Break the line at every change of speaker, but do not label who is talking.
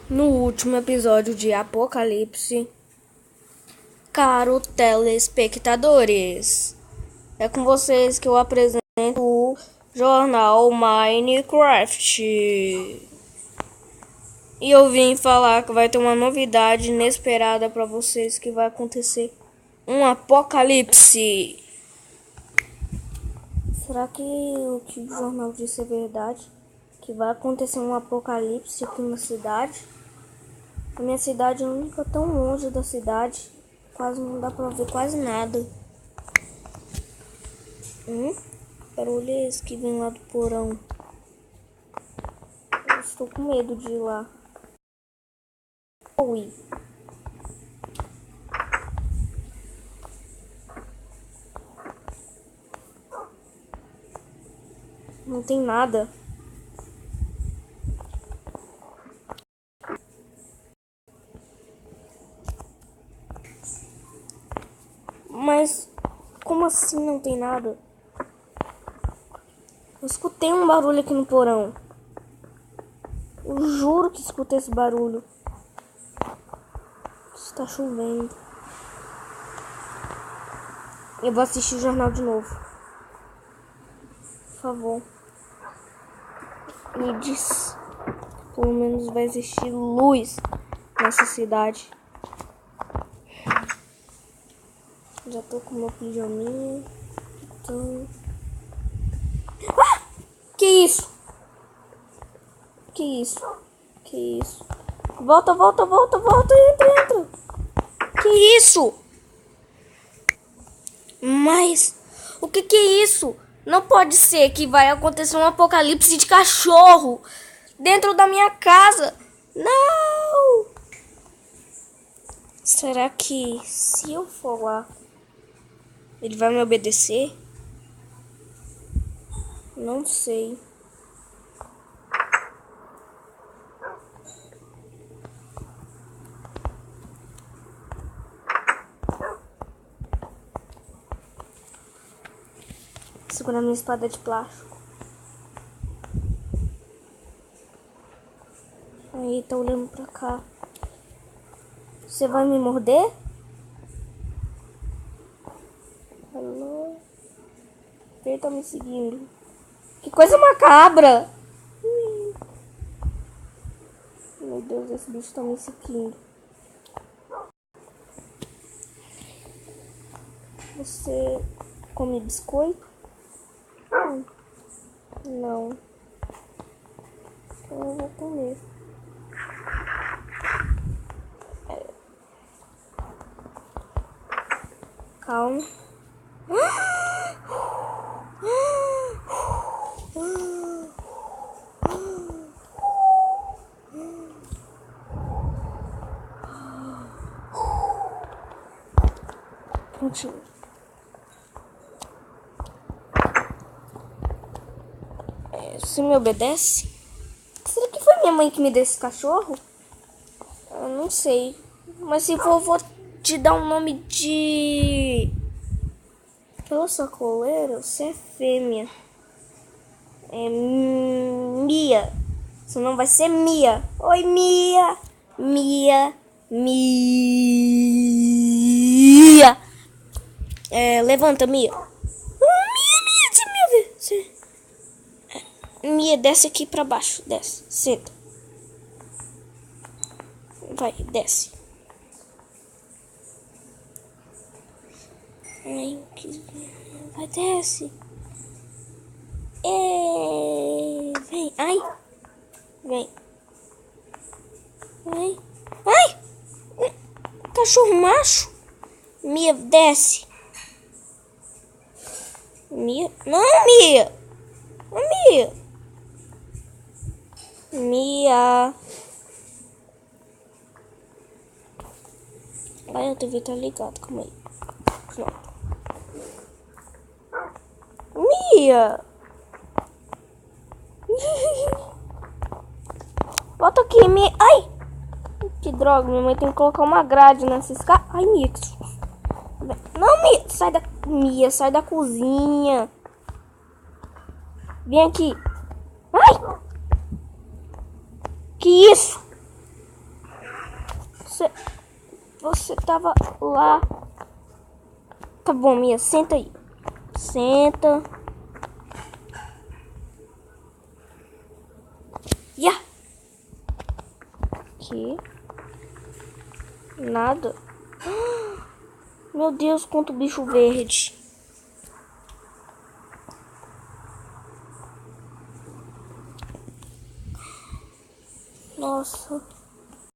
No último episódio de Apocalipse, caro telespectadores, é com vocês que eu apresento o jornal Minecraft. E eu vim falar que vai ter uma novidade inesperada para vocês, que vai acontecer um apocalipse. Será que o que o jornal disse é verdade? Que vai acontecer um apocalipse aqui na cidade? A minha cidade não fica tão longe da cidade. Quase não dá pra ver quase nada. Barulhos que vem lá do porão. Eu estou com medo de ir lá. Ui. Não tem nada. Mas como assim não tem nada? Eu escutei um barulho aqui no porão. Eu juro que escutei esse barulho. Está chovendo. Eu vou assistir o jornal de novo. Por favor. Me diz. Pelo menos vai existir luz nessa cidade. Já tô com meu pijaminha. Então... Ah! Que isso? Que isso? Que isso? Volta. Entra. Que isso? Mas o que é isso? Não pode ser que vai acontecer um apocalipse de cachorro dentro da minha casa. Não! Será que se eu for lá, ele vai me obedecer? Não sei. Segurar minha espada de plástico. Aí, tá olhando pra cá. Você vai me morder? Alô? Ele tá me seguindo. Que coisa macabra! Meu Deus, esse bicho tá me seguindo. Você come biscoito? Não. Então eu vou comer. Calma. Continua. Você me obedece? Será que foi minha mãe que me deu esse cachorro? Eu não sei. Mas se for, vou te dar um nome de... Pela sua coleira, você é fêmea. É Mia. Seu nome vai ser Mia. Oi, Mia. Mia. Levanta, Mia. Mia, desce aqui pra baixo. Desce. Senta. Vai, desce. Ai, vai, desce. Vem. Ai. Vem. Ai. Ai. Cachorro macho. Mia, desce. Mia. Não, Mia. Mia. Mia. Ai, a TV tá ligada. Calma aí. Pronto. Mia. Volta aqui, Mia. Ai. Que droga, minha mãe tem que colocar uma grade nessa escada. Ai, Mia, que susto. Não, Mia. Mia, sai da cozinha. Vem aqui. Ai. Que isso? Você tava lá. Tá bom, Mia, senta aí. Senta. Ya! Que? Nada. Meu Deus, quanto bicho verde. Nossa.